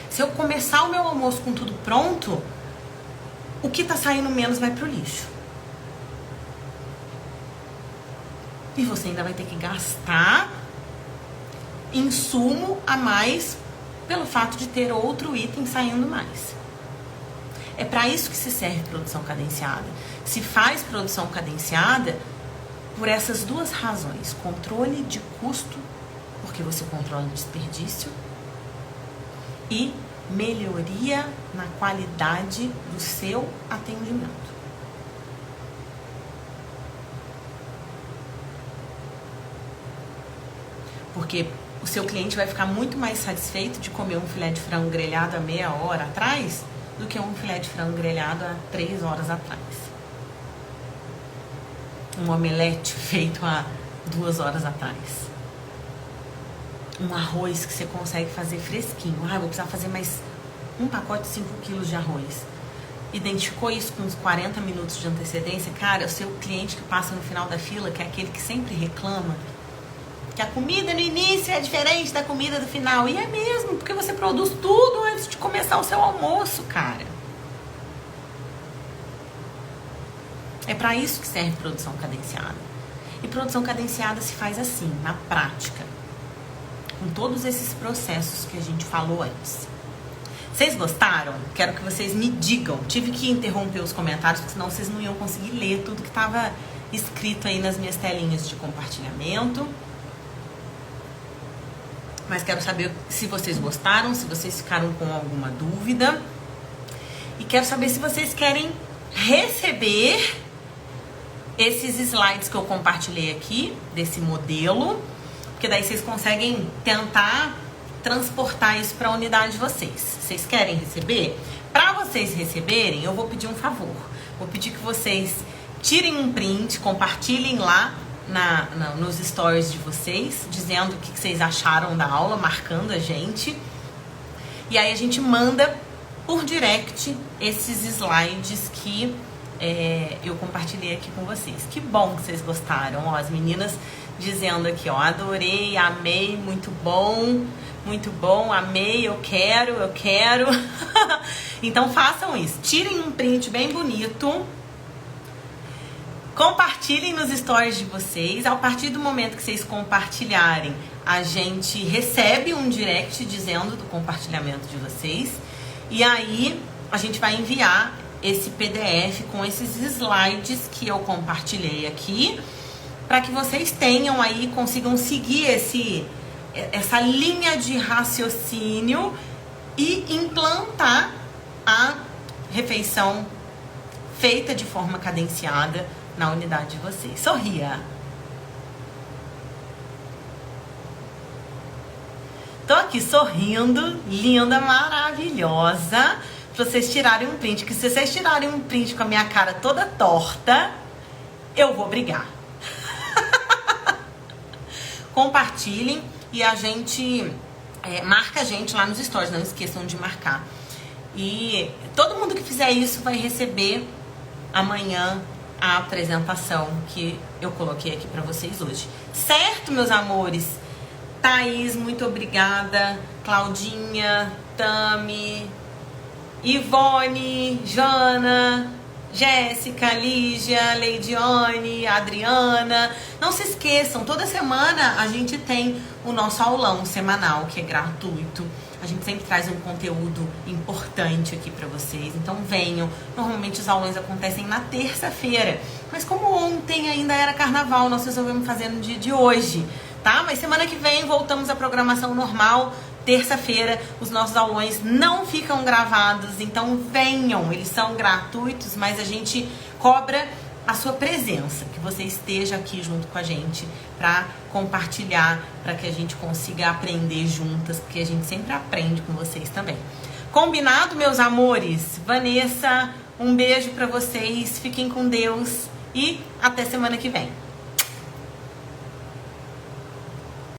Se eu começar o meu almoço com tudo pronto, o que tá saindo menos vai pro lixo. E você ainda vai ter que gastar insumo a mais pelo fato de ter outro item saindo mais. É para isso que se serve produção cadenciada. Se faz produção cadenciada por essas duas razões. Controle de custo, porque você controla o desperdício, e melhoria na qualidade do seu atendimento. Porque o seu cliente vai ficar muito mais satisfeito de comer um filé de frango grelhado há meia hora atrás do que um filé de frango grelhado há 3 horas atrás. Um omelete feito há 2 horas atrás. Um arroz que você consegue fazer fresquinho. Ah, eu vou precisar fazer mais um pacote de 5 quilos de arroz. Identificou isso com uns 40 minutos de antecedência? Cara, o seu cliente que passa no final da fila, que é aquele que sempre reclama que a comida no início é diferente da comida do final. E é mesmo, porque você produz tudo antes de começar o seu almoço, cara. É para isso que serve produção cadenciada. E produção cadenciada se faz assim, na prática. Com todos esses processos que a gente falou antes. Vocês gostaram? Quero que vocês me digam. Tive que interromper os comentários, porque senão vocês não iam conseguir ler tudo que estava escrito aí nas minhas telinhas de compartilhamento. Mas quero saber se vocês gostaram, se vocês ficaram com alguma dúvida. E quero saber se vocês querem receber esses slides que eu compartilhei aqui, desse modelo. Porque daí vocês conseguem tentar transportar isso para a unidade de vocês. Vocês querem receber? Para vocês receberem, eu vou pedir um favor. Vou pedir que vocês tirem um print, compartilhem lá nos stories de vocês, dizendo o que vocês acharam da aula, marcando a gente. E aí a gente manda por direct esses slides que eu compartilhei aqui com vocês. Que bom que vocês gostaram. Ó, as meninas dizendo aqui, ó, adorei, amei, muito bom. Muito bom, amei, eu quero. Então façam isso. Tirem um print bem bonito. Compartilhem nos stories de vocês. A partir do momento que vocês compartilharem, a gente recebe um direct dizendo do compartilhamento de vocês. E aí a gente vai enviar esse PDF com esses slides que eu compartilhei aqui, para que vocês tenham aí, consigam seguir essa linha de raciocínio e implantar a refeição feita de forma cadenciada na unidade de vocês. Sorria! Tô aqui sorrindo, linda, maravilhosa, pra vocês tirarem um print. Que se vocês tirarem um print com a minha cara toda torta, eu vou brigar. Compartilhem e a gente marca a gente lá nos stories, não esqueçam de marcar. E todo mundo que fizer isso vai receber amanhã a apresentação que eu coloquei aqui pra vocês hoje. Certo, meus amores? Thaís, muito obrigada. Claudinha, Tami, Ivone, Jana, Jéssica, Lígia, Leidiane, Adriana. Não se esqueçam, toda semana a gente tem o nosso aulão semanal, que é gratuito. A gente sempre traz um conteúdo importante aqui pra vocês, então venham. Normalmente os aulões acontecem na terça-feira, mas como ontem ainda era carnaval, nós resolvemos fazer no dia de hoje, tá? Mas semana que vem voltamos à programação normal. Terça-feira os nossos aulões não ficam gravados, então venham, eles são gratuitos, mas a gente cobra a sua presença, que você esteja aqui junto com a gente para compartilhar, para que a gente consiga aprender juntas, porque a gente sempre aprende com vocês também. Combinado, meus amores? Vanessa, um beijo para vocês, fiquem com Deus e até semana que vem.